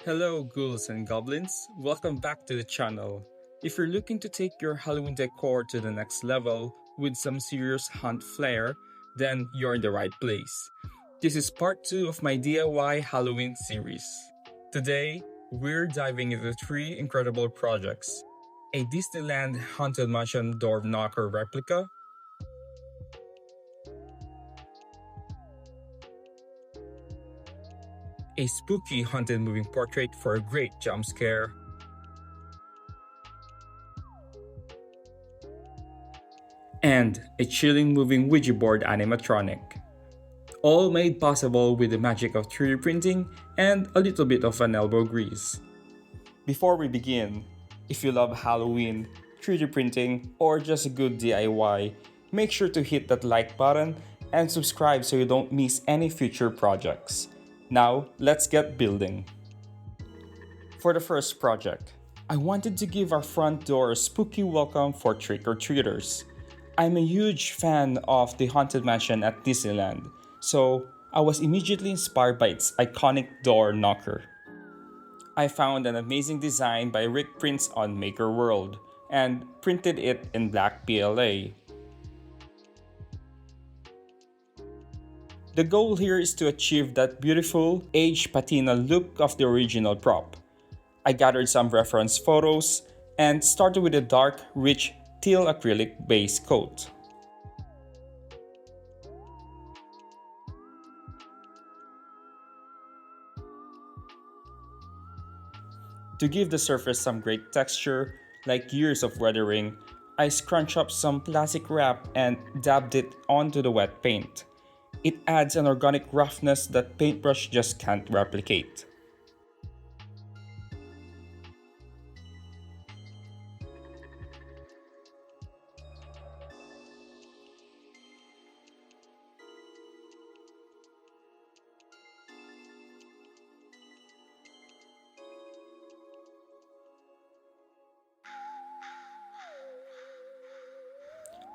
Hello, ghouls and goblins. Welcome back to the channel. If you're looking to take your Halloween decor to the next level with some serious hunt flair, then you're in the right place. This is part 2 of my DIY Halloween series. Today, we're diving into three incredible projects: a Disneyland Haunted Mansion door knocker replica, a spooky haunted moving portrait for a great jump scare, and a chilling moving Ouija board animatronic. All made possible with the magic of 3D printing and a little bit of an elbow grease. Before we begin, if you love Halloween, 3D printing, or just a good DIY, make sure to hit that like button and subscribe so you don't miss any future projects. Now, let's get building. For the first project, I wanted to give our front door a spooky welcome for trick-or-treaters. I'm a huge fan of the Haunted Mansion at Disneyland, so I was immediately inspired by its iconic door knocker. I found an amazing design by Rick Prince on MakerWorld and printed it in black PLA. The goal here is to achieve that beautiful, aged patina look of the original prop. I gathered some reference photos and started with a dark, rich teal acrylic base coat. To give the surface some great texture, like years of weathering, I scrunched up some plastic wrap and dabbed it onto the wet paint. It adds an organic roughness that paintbrush just can't replicate.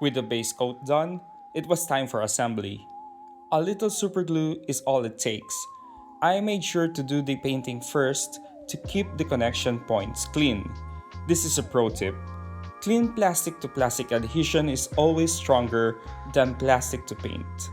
With the base coat done, it was time for assembly. A little superglue is all it takes. I made sure to do the painting first to keep the connection points clean. This is a pro tip. Clean plastic to plastic adhesion is always stronger than plastic to paint.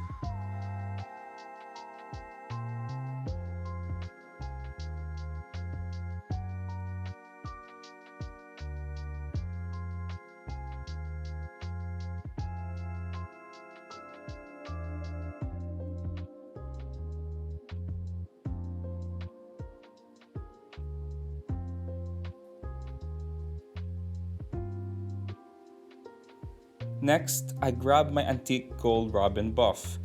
Next, I grabbed my antique gold robin buff.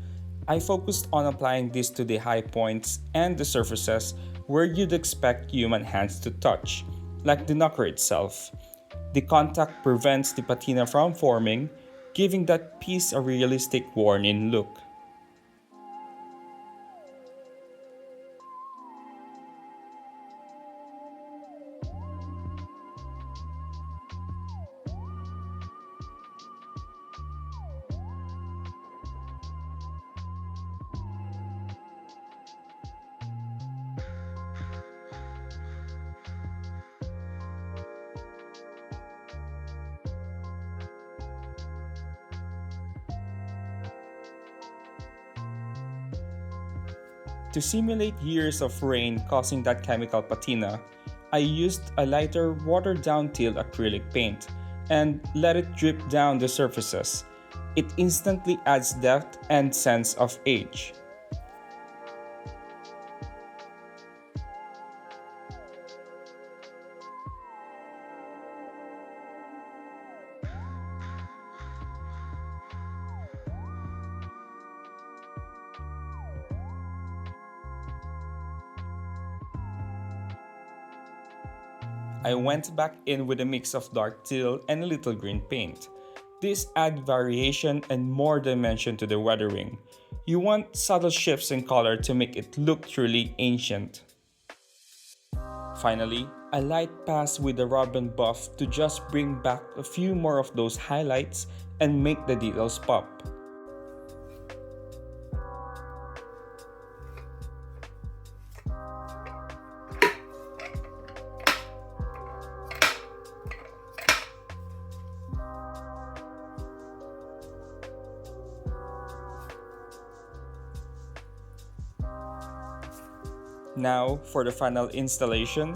I focused on applying this to the high points and the surfaces where you'd expect human hands to touch, like the knocker itself. The contact prevents the patina from forming, giving that piece a realistic worn-in look. To simulate years of rain causing that chemical patina, I used a lighter watered-down teal acrylic paint and let it drip down the surfaces. It instantly adds depth and sense of age. I went back in with a mix of dark teal and a little green paint. This adds variation and more dimension to the weathering. You want subtle shifts in color to make it look truly ancient. Finally, I light pass with the robin buff to just bring back a few more of those highlights and make the details pop. Now, for the final installation,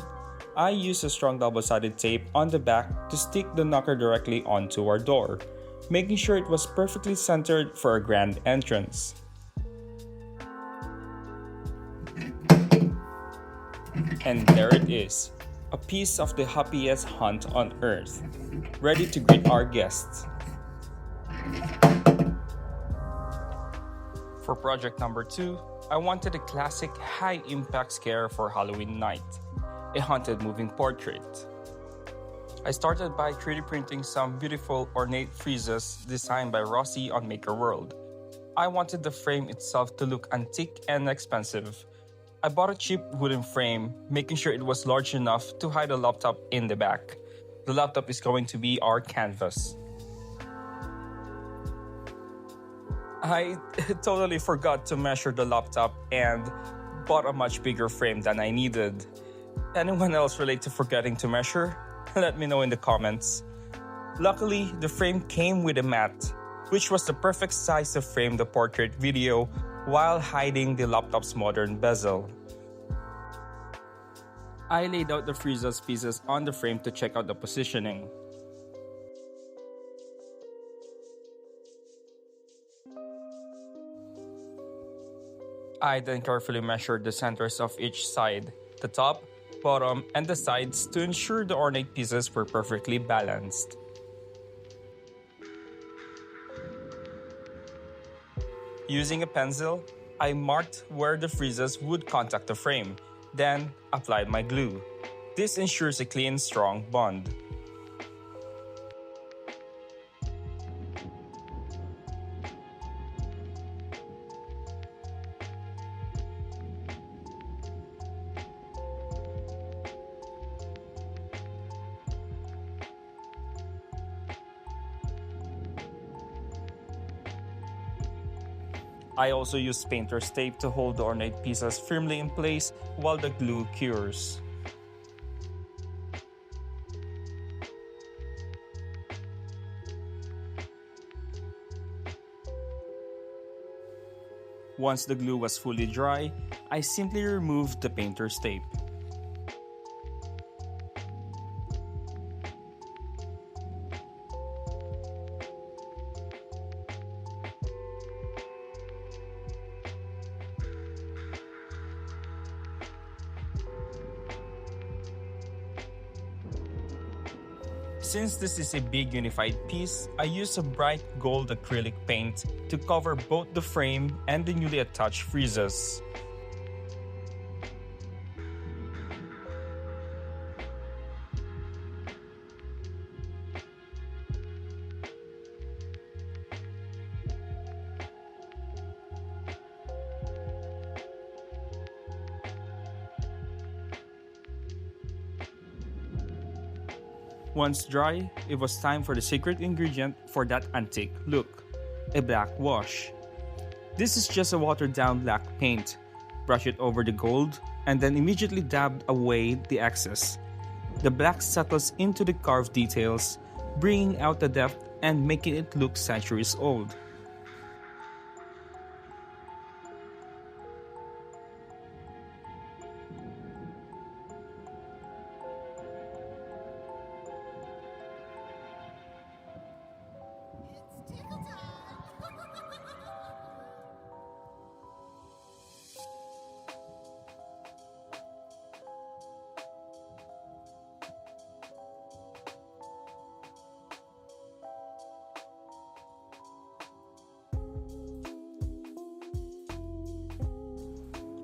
I use a strong double-sided tape on the back to stick the knocker directly onto our door, making sure it was perfectly centered for a grand entrance. And there it is, a piece of the happiest hunt on earth, ready to greet our guests. For project number 2, I wanted a classic high-impact scare for Halloween night, a haunted moving portrait. I started by 3D printing some beautiful ornate friezes designed by Rossi on MakerWorld. I wanted the frame itself to look antique and expensive. I bought a cheap wooden frame, making sure it was large enough to hide a laptop in the back. The laptop is going to be our canvas. I totally forgot to measure the laptop and bought a much bigger frame than I needed. Anyone else relate to forgetting to measure? Let me know in the comments. Luckily, the frame came with a mat, which was the perfect size to frame the portrait video while hiding the laptop's modern bezel. I laid out the friezes pieces on the frame to check out the positioning. I then carefully measured the centers of each side, the top, bottom, and the sides to ensure the ornate pieces were perfectly balanced. Using a pencil, I marked where the friezes would contact the frame, then applied my glue. This ensures a clean, strong bond. I also use painter's tape to hold the ornate pieces firmly in place while the glue cures. Once the glue was fully dry, I simply removed the painter's tape. Since this is a big unified piece, I used a bright gold acrylic paint to cover both the frame and the newly attached friezes. Once dry, it was time for the secret ingredient for that antique look, a black wash. This is just a watered down black paint. Brush it over the gold and then immediately dab away the excess. The black settles into the carved details, bringing out the depth and making it look centuries old.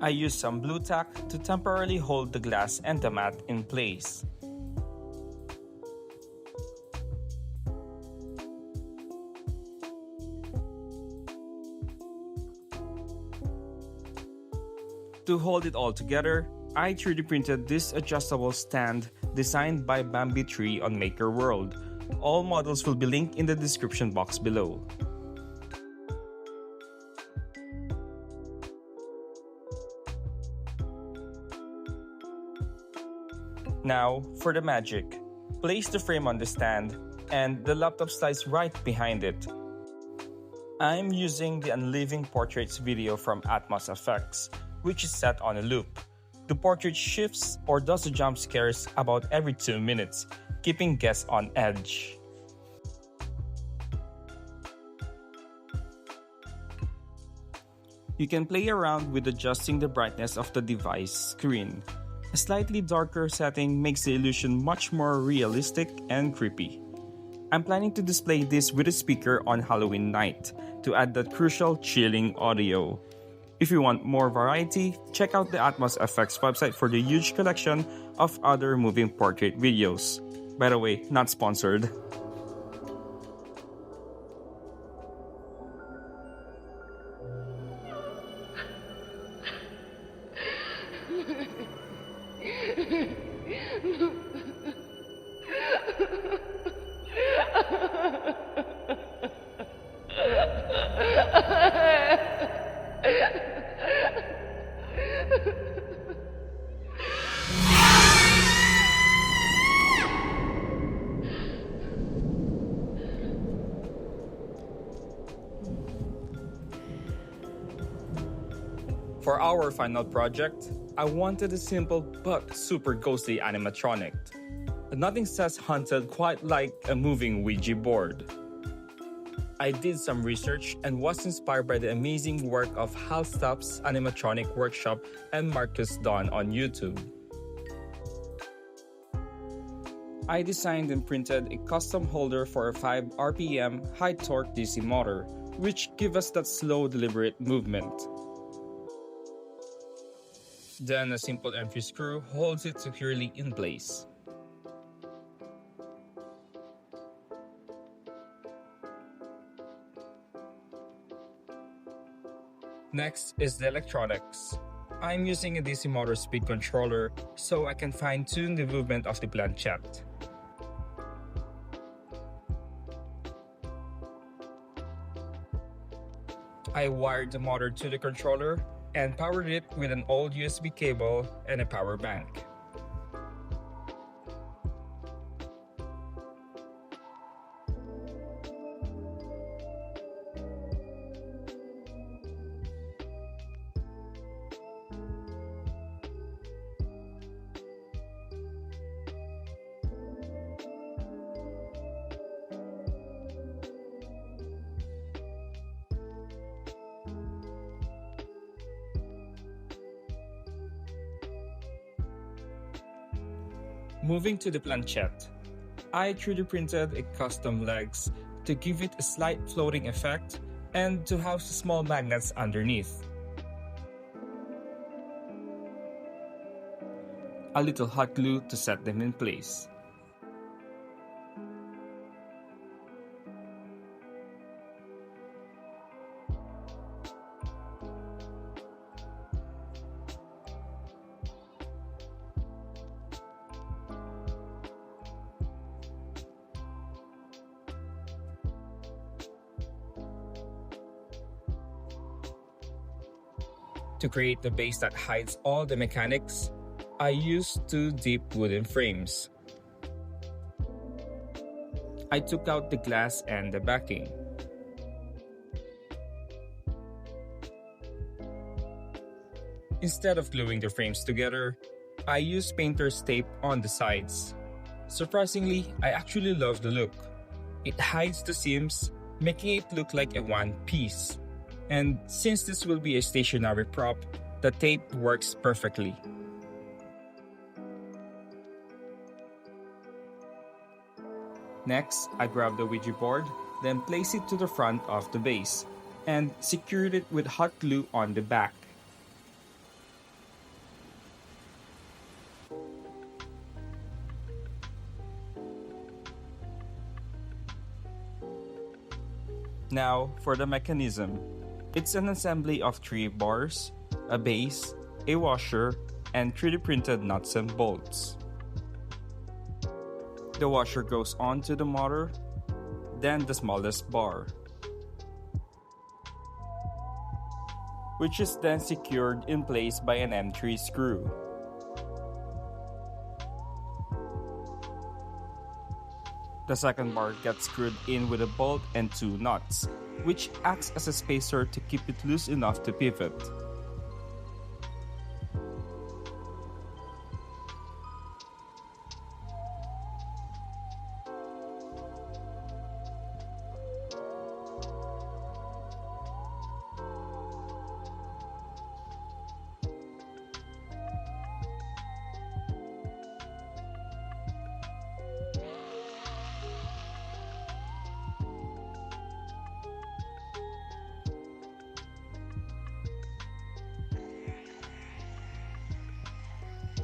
I used some blue tack to temporarily hold the glass and the mat in place. To hold it all together, I 3D printed this adjustable stand designed by Bambi Tree on MakerWorld. All models will be linked in the description box below. Now, for the magic. Place the frame on the stand, and the laptop slides right behind it. I'm using the Unliving Portraits video from Atmos FX, which is set on a loop. The portrait shifts or does the jump scares about every 2 minutes, keeping guests on edge. You can play around with adjusting the brightness of the device screen. A slightly darker setting makes the illusion much more realistic and creepy. I'm planning to display this with a speaker on Halloween night to add that crucial chilling audio. If you want more variety, check out the Atmos FX website for the huge collection of other moving portrait videos. By the way, not sponsored. For our final project, I wanted a simple but super ghostly animatronic. Nothing says haunted quite like a moving Ouija board. I did some research and was inspired by the amazing work of Hal Stapp's Animatronic Workshop and Marcus Dawn on YouTube. I designed and printed a custom holder for a 5 RPM high-torque DC motor, which gives us that slow, deliberate movement. Then a simple entry screw holds it securely in place. Next is the electronics. I'm using a DC motor speed controller so I can fine-tune the movement of the planchette. I wired the motor to the controller and powered it with an old USB cable and a power bank. Moving to the planchette, I 3D printed a custom legs to give it a slight floating effect and to house small magnets underneath. A little hot glue to set them in place. To create the base that hides all the mechanics, I used 2 deep wooden frames. I took out the glass and the backing. Instead of gluing the frames together, I used painter's tape on the sides. Surprisingly, I actually love the look. It hides the seams, making it look like a one piece. And since this will be a stationary prop, the tape works perfectly. Next, I grabbed the Ouija board, then placed it to the front of the base, and secured it with hot glue on the back. Now, for the mechanism. It's an assembly of 3 bars, a base, a washer, and 3D printed nuts and bolts. The washer goes onto the motor, then the smallest bar, which is then secured in place by an M3 screw. The second bar gets screwed in with a bolt and 2 nuts, which acts as a spacer to keep it loose enough to pivot.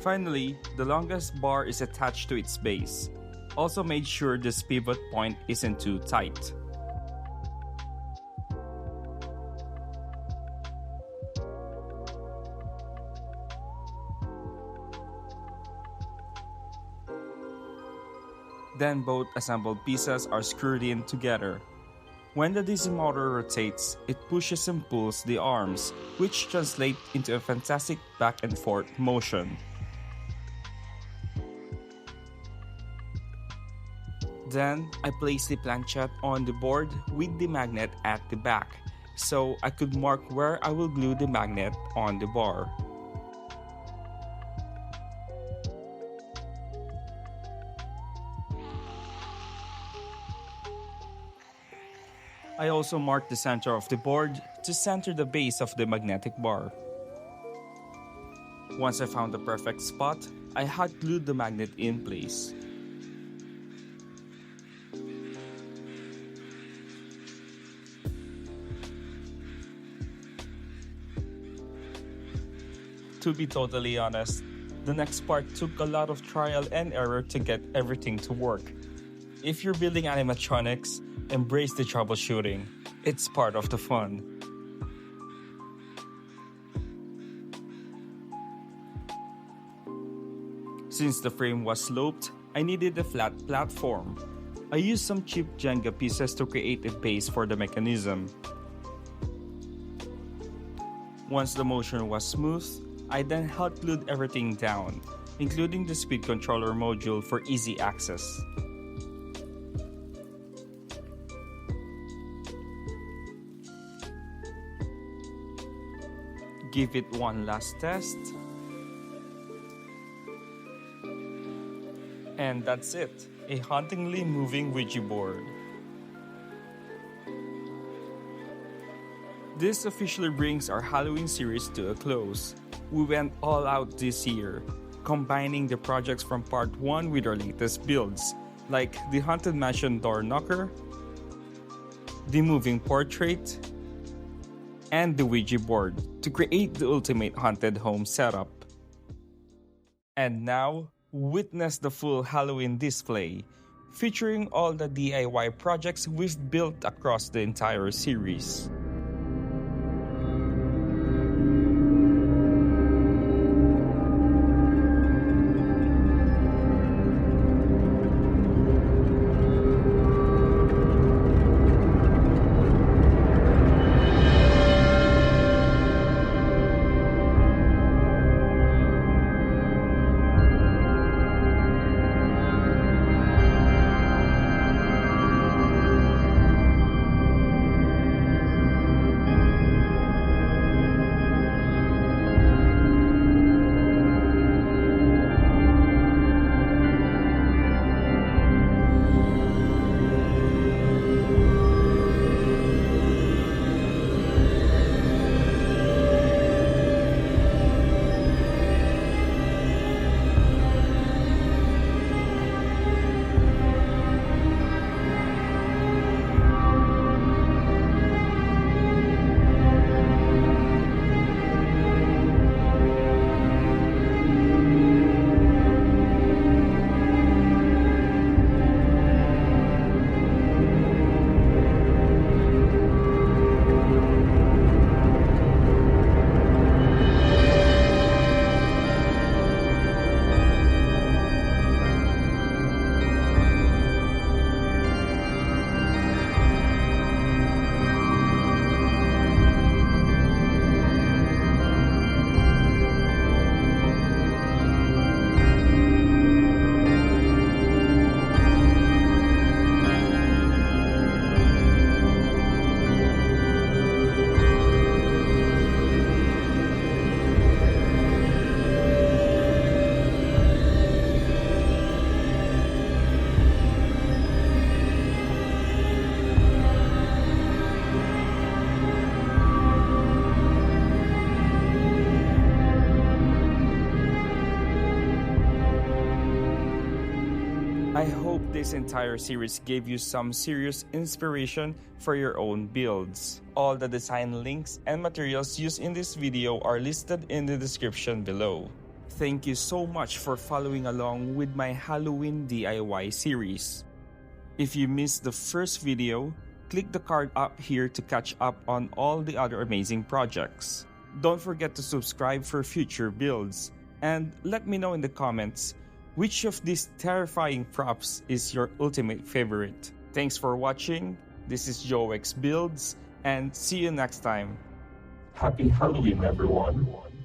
Finally, the longest bar is attached to its base. Also made sure this pivot point isn't too tight. Then both assembled pieces are screwed in together. When the DC motor rotates, it pushes and pulls the arms, which translate into a fantastic back and forth motion. Then, I placed the planchette on the board with the magnet at the back, so I could mark where I will glue the magnet on the bar. I also marked the center of the board to center the base of the magnetic bar. Once I found the perfect spot, I hot glued the magnet in place. To be totally honest, the next part took a lot of trial and error to get everything to work. If you're building animatronics, embrace the troubleshooting. It's part of the fun. Since the frame was sloped, I needed a flat platform. I used some cheap Jenga pieces to create a base for the mechanism. Once the motion was smooth, I then hot glued everything down, including the speed controller module for easy access. Give it one last test. And that's it, a hauntingly moving Ouija board. This officially brings our Halloween series to a close. We went all out this year, combining the projects from part 1 with our latest builds, like the Haunted Mansion door knocker, the moving portrait, and the Ouija board to create the ultimate haunted home setup. And now, witness the full Halloween display, featuring all the DIY projects we've built across the entire series. I hope this entire series gave you some serious inspiration for your own builds. All the design links and materials used in this video are listed in the description below. thank you so much for following along with my Halloween DIY series. If you missed the first video, click the card up here to catch up on all the other amazing projects. Don't forget to subscribe for future builds, and let me know in the comments which of these terrifying props is your ultimate favorite. Thanks for watching, this is Joex Builds, and see you next time. Happy Halloween, everyone!